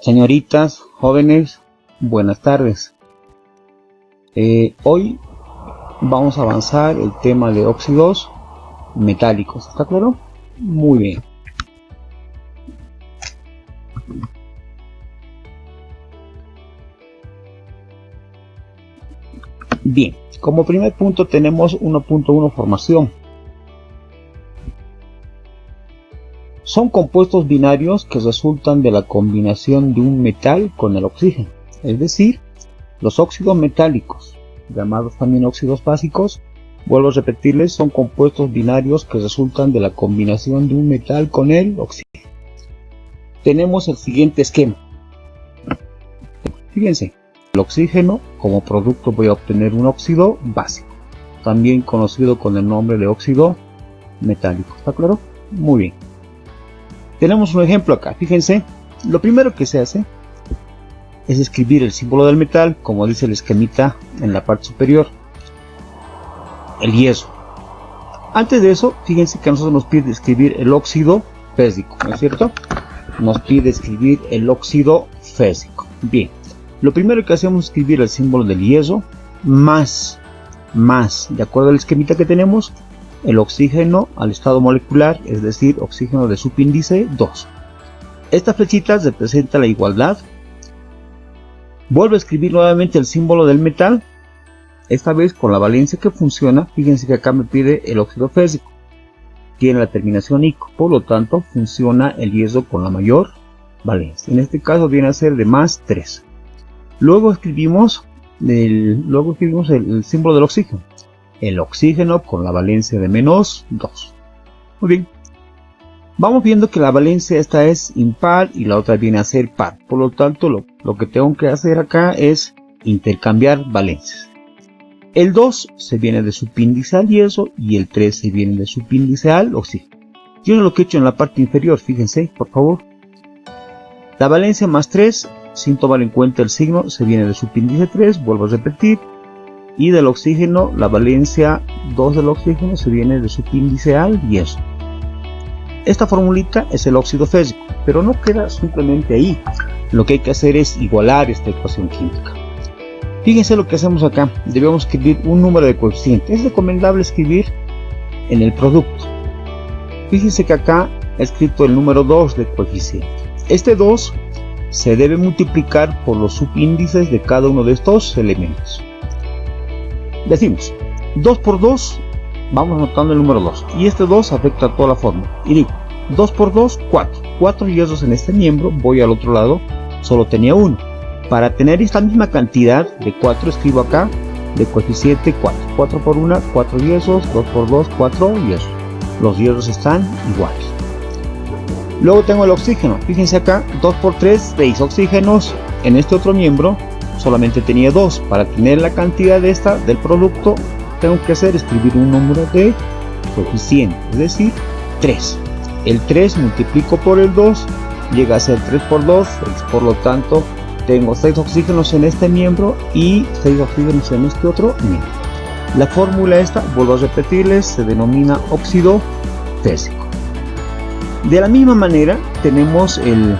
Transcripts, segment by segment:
Señoritas, jóvenes, buenas tardes. Hoy vamos a avanzar el tema de óxidos metálicos, ¿está claro? Muy bien. Bien, como primer punto tenemos 1.1 formación. Son compuestos binarios que resultan de la combinación de un metal con el oxígeno, es decir, los óxidos metálicos, llamados también óxidos básicos, vuelvo a repetirles, son compuestos binarios que resultan de la combinación de un metal con el oxígeno. Tenemos el siguiente esquema. Fíjense, el oxígeno, como producto voy a obtener un óxido básico, también conocido con el nombre de óxido metálico, ¿está claro? Muy bien. Tenemos un ejemplo acá, fíjense, lo primero que se hace es escribir el símbolo del metal, como dice el esquemita en la parte superior, el yeso. Antes de eso, fíjense que a nosotros nos pide escribir el óxido fésico, ¿no es cierto? Nos pide escribir el óxido fésico. Bien, lo primero que hacemos es escribir el símbolo del yeso, más, de acuerdo al esquemita que tenemos, el oxígeno al estado molecular, es decir, oxígeno de subíndice 2. Esta flechita representa la igualdad. Vuelvo a escribir nuevamente el símbolo del metal, esta vez con la valencia que funciona. Fíjense que acá me pide el óxido fésico, tiene la terminación ICO, por lo tanto funciona el yeso con la mayor valencia. En este caso viene a ser de más 3. Luego escribimos el símbolo del oxígeno, el oxígeno con la valencia de menos 2. Muy bien, vamos viendo que la valencia esta es impar y la otra viene a ser par, por lo tanto lo que tengo que hacer acá es intercambiar valencias. El 2 se viene de subíndice al yeso y el 3 se viene de subíndice al oxígeno. Yo no lo que he hecho en la parte inferior, fíjense por favor, la valencia más 3 sin tomar en cuenta el signo se viene de subíndice 3, vuelvo a repetir. Y del oxígeno, la valencia 2 del oxígeno se viene de subíndice al yeso. Esta formulita es el óxido fésico, pero no queda simplemente ahí. Lo que hay que hacer es igualar esta ecuación química. Fíjense lo que hacemos acá. Debemos escribir un número de coeficiente. Es recomendable escribir en el producto. Fíjense que acá he escrito el número 2 de coeficiente. Este 2 se debe multiplicar por los subíndices de cada uno de estos elementos. Decimos 2 por 2, vamos anotando el número 2, y este 2 afecta a toda la fórmula, y digo 2 por 2, 4 yesos en este miembro, voy al otro lado, solo tenía 1. Para tener esta misma cantidad de 4 escribo acá de coeficiente 4 por 1, 4 yesos, 2 por 2, 4 yesos, los yesos están iguales. Luego tengo el oxígeno, fíjense acá, 2 por 3, 6 oxígenos, en este otro miembro solamente tenía 2. Para tener la cantidad de esta del producto tengo que escribir un número de coeficiente, es decir 3. El 3 multiplico por el 2, llega a ser 3 por 2, por lo tanto tengo 6 oxígenos en este miembro y 6 oxígenos en este otro miembro. La fórmula esta, vuelvo a repetirles, se denomina óxido fésico. De la misma manera tenemos el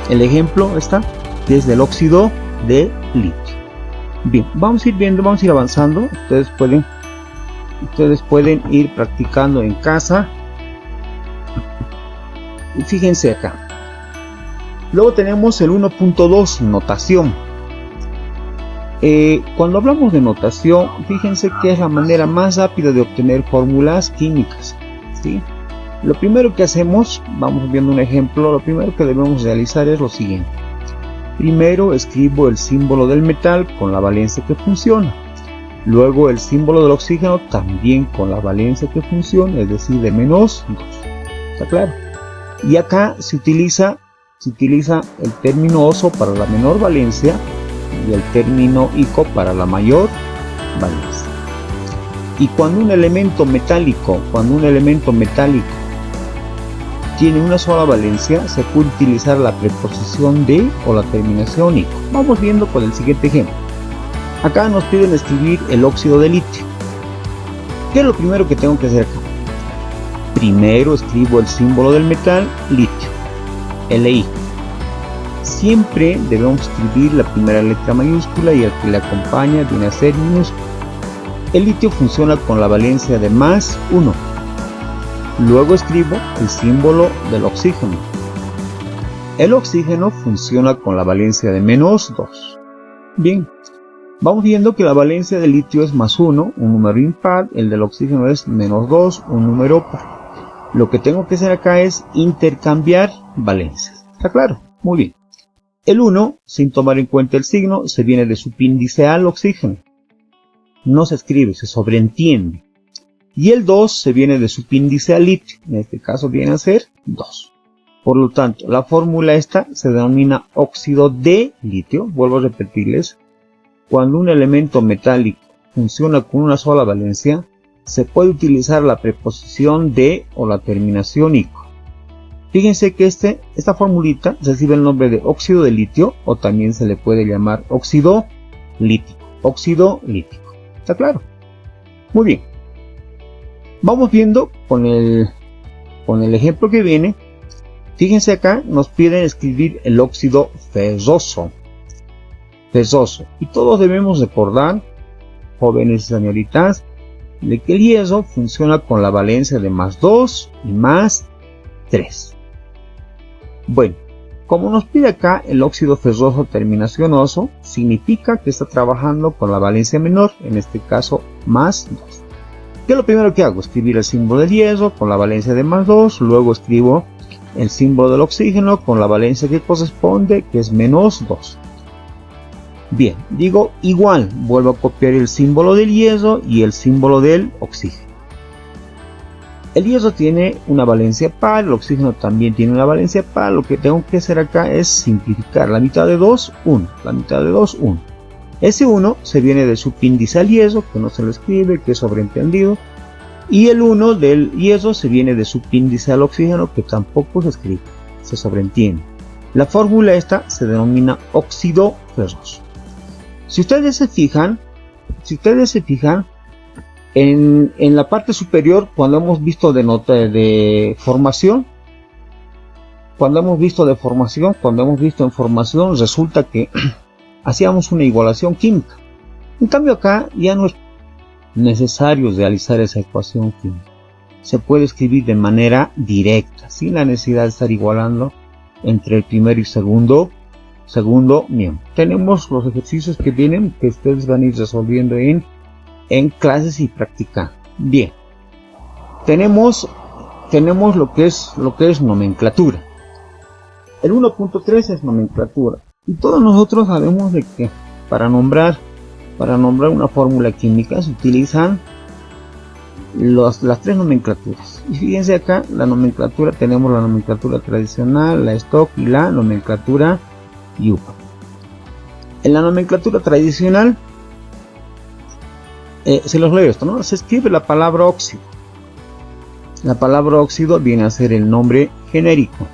ejemplo que es del óxido de litio. Bien, vamos a ir viendo, vamos a ir avanzando. Ustedes pueden ir practicando en casa. Y fíjense acá. Luego tenemos el 1.2, notación. Cuando hablamos de notación, fíjense que es la manera más rápida de obtener fórmulas químicas, ¿sí? Lo primero que hacemos, vamos viendo un ejemplo, lo primero que debemos realizar es lo siguiente. Primero escribo el símbolo del metal con la valencia que funciona. Luego el símbolo del oxígeno también con la valencia que funciona, es decir, de menos 2. ¿Está claro? Y acá se utiliza el término oso para la menor valencia y el término ico para la mayor valencia. Y cuando un elemento metálico tiene una sola valencia, se puede utilizar la preposición de o la terminación ico. Vamos viendo con el siguiente ejemplo. Acá nos piden escribir el óxido de litio. ¿Qué es lo primero que tengo que hacer acá? Primero escribo el símbolo del metal, litio. Li. Siempre debemos escribir la primera letra mayúscula y el que le acompaña viene a ser minúscula. El litio funciona con la valencia de +1. Luego escribo el símbolo del oxígeno. El oxígeno funciona con la valencia de -2. Bien, vamos viendo que la valencia del litio es +1, un número impar, el del oxígeno es -2, un número par. Lo que tengo que hacer acá es intercambiar valencias. ¿Está claro? Muy bien. El 1, sin tomar en cuenta el signo, se viene de subíndice al oxígeno. No se escribe, se sobreentiende. Y el 2 se viene de subíndice al litio. En este caso viene a ser 2. Por lo tanto, la fórmula esta se denomina óxido de litio. Vuelvo a repetirles. Cuando un elemento metálico funciona con una sola valencia, se puede utilizar la preposición de o la terminación ico. Fíjense que esta formulita recibe el nombre de óxido de litio, o también se le puede llamar óxido lítico. Óxido lítico. ¿Está claro? Muy bien. Vamos viendo con el ejemplo que viene. Fíjense acá, nos piden escribir el óxido ferroso. Y todos debemos recordar, jóvenes y señoritas, de que el hierro funciona con la valencia de +2 y +3. Bueno, como nos pide acá el óxido ferroso terminación oso, significa que está trabajando con la valencia menor, en este caso +2. ¿Qué es lo primero que hago? Escribir el símbolo del hierro con la valencia de +2, luego escribo el símbolo del oxígeno con la valencia que corresponde, que es -2. Bien, digo igual, vuelvo a copiar el símbolo del hierro y el símbolo del oxígeno. El hierro tiene una valencia par, el oxígeno también tiene una valencia par. Lo que tengo que hacer acá es simplificar. La mitad de 2, 1. La mitad de 2, 1. Ese 1 se viene del subíndice al hierro, que no se lo escribe, que es sobreentendido. Y el 1 del hierro se viene de subíndice al oxígeno, que tampoco se escribe, se sobreentiende. La fórmula esta se denomina óxido ferroso. Si ustedes se fijan, en la parte superior, cuando hemos visto de formación, cuando hemos visto en formación, resulta que hacíamos una igualación química. En cambio acá ya no es necesario realizar esa ecuación química. Se puede escribir de manera directa, sin la necesidad de estar igualando entre el primero y segundo miembro. Tenemos los ejercicios que vienen, que ustedes van a ir resolviendo en clases y practicando. Bien, tenemos lo que es nomenclatura. El 1.3 es nomenclatura, y todos nosotros sabemos de que para nombrar una fórmula química se utilizan las tres nomenclaturas. Y fíjense acá, la nomenclatura, tenemos la nomenclatura tradicional, la stock y la nomenclatura IUPAC. En la nomenclatura tradicional, se los leo esto, ¿no? Se escribe la palabra óxido. La palabra óxido viene a ser el nombre genérico.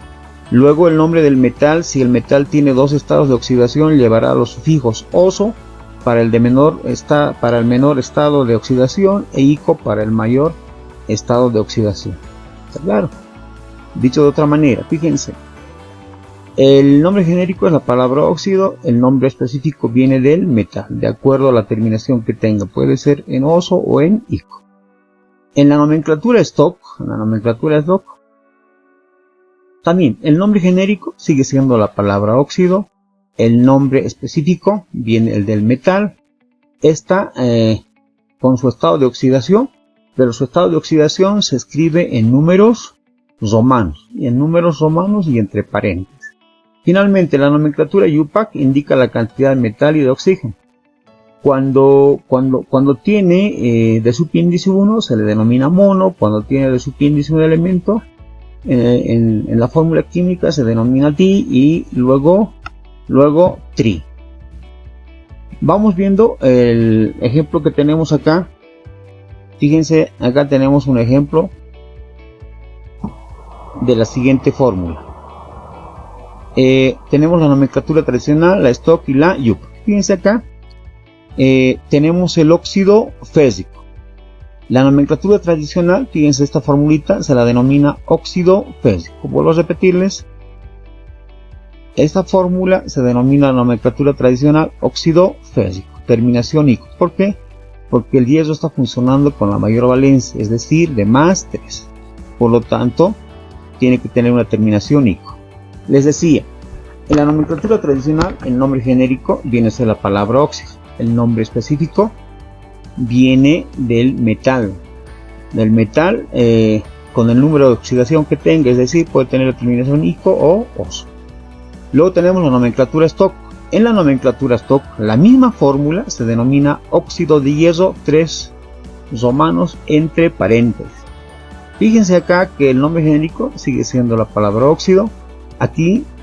Luego el nombre del metal, si el metal tiene dos estados de oxidación, llevará los sufijos oso para el menor estado de oxidación e ico para el mayor estado de oxidación. ¿Está claro? Dicho de otra manera, fíjense. El nombre genérico es la palabra óxido, el nombre específico viene del metal, de acuerdo a la terminación que tenga, puede ser en oso o en ico. En la nomenclatura stock, también el nombre genérico sigue siendo la palabra óxido, el nombre específico viene el del metal, está con su estado de oxidación, pero su estado de oxidación se escribe en números romanos y entre paréntesis. Finalmente, la nomenclatura IUPAC indica la cantidad de metal y de oxígeno. Cuando tiene de subíndice 1 se le denomina mono, cuando tiene de subíndice un elemento, en la fórmula química se denomina di y luego tri. Vamos viendo el ejemplo que tenemos acá. Fíjense, acá tenemos un ejemplo de la siguiente fórmula. Tenemos la nomenclatura tradicional, la stock y la IUPAC. Fíjense acá, tenemos el óxido férrico. La nomenclatura tradicional, fíjense esta formulita, se la denomina óxido férrico. Vuelvo a repetirles, Esta fórmula se denomina nomenclatura tradicional óxido férrico, terminación ico. ¿Por qué? Porque el hierro está funcionando con la mayor valencia, es decir, de más 3. Por lo tanto, tiene que tener una terminación ico. Les decía, en la nomenclatura tradicional, el nombre genérico viene a ser la palabra óxido. El nombre específico viene del metal. Del metal con el número de oxidación que tenga, es decir, puede tener la terminación ico o oso. Luego tenemos la nomenclatura stock. En la nomenclatura stock, la misma fórmula se denomina óxido de hierro 3 romanos entre paréntesis. Fíjense acá que el nombre genérico sigue siendo la palabra óxido.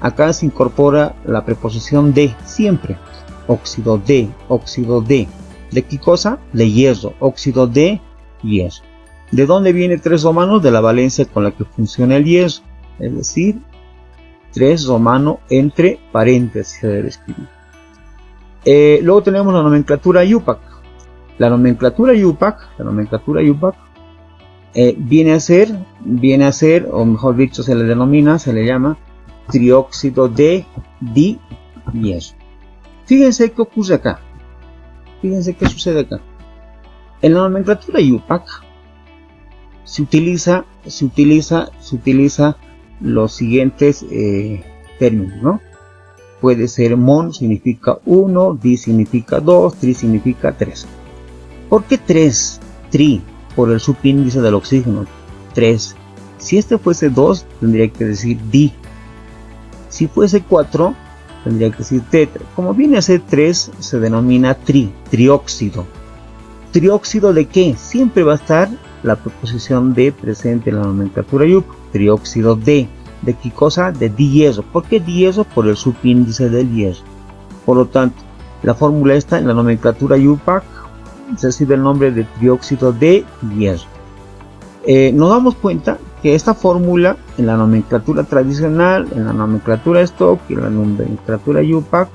Acá se incorpora la preposición de siempre. Óxido de, óxido de. ¿De qué cosa? De hierro. Óxido de hierro. ¿De dónde viene 3 romanos? De la valencia con la que funciona el hierro. Es decir, 3 romano entre paréntesis se debe escribir. Luego tenemos la nomenclatura IUPAC. La nomenclatura IUPAC viene a ser, o mejor dicho, se le llama trióxido de dihierro. Fíjense qué ocurre acá. Fíjense qué sucede acá. En la nomenclatura IUPAC se utiliza los siguientes términos, ¿no? Puede ser mon significa 1, di significa 2, tri significa 3. ¿Por qué 3? Tri, por el subíndice del oxígeno, 3. Si este fuese 2, tendría que decir di. Si fuese 4, tendría que decir tetra. Como viene a ser 3, se denomina trióxido. ¿Trióxido de qué? Siempre va a estar la preposición de presente en la nomenclatura IUPAC. Trióxido de qué cosa? De dihierro. ¿Por qué dihierro? Por el subíndice del hierro. Por lo tanto, la fórmula esta en la nomenclatura IUPAC recibe el nombre de trióxido de hierro. Nos damos cuenta que esta fórmula en la nomenclatura tradicional, en la nomenclatura stock y en la nomenclatura IUPAC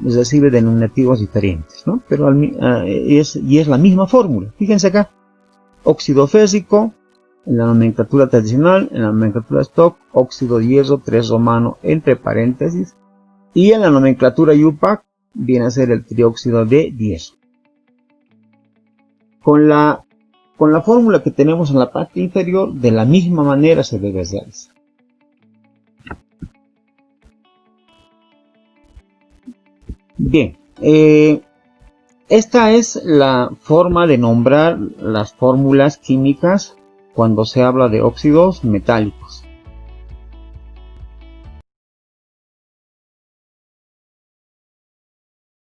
recibe denominativos diferentes, ¿no? Pero es la misma fórmula. Fíjense acá. Óxido férrico en la nomenclatura tradicional, en la nomenclatura stock, óxido de hierro 3 romano entre paréntesis, y en la nomenclatura IUPAC viene a ser el trióxido de hierro. Con la fórmula que tenemos en la parte inferior, de la misma manera se debe realizar. Bien, esta es la forma de nombrar las fórmulas químicas cuando se habla de óxidos metálicos.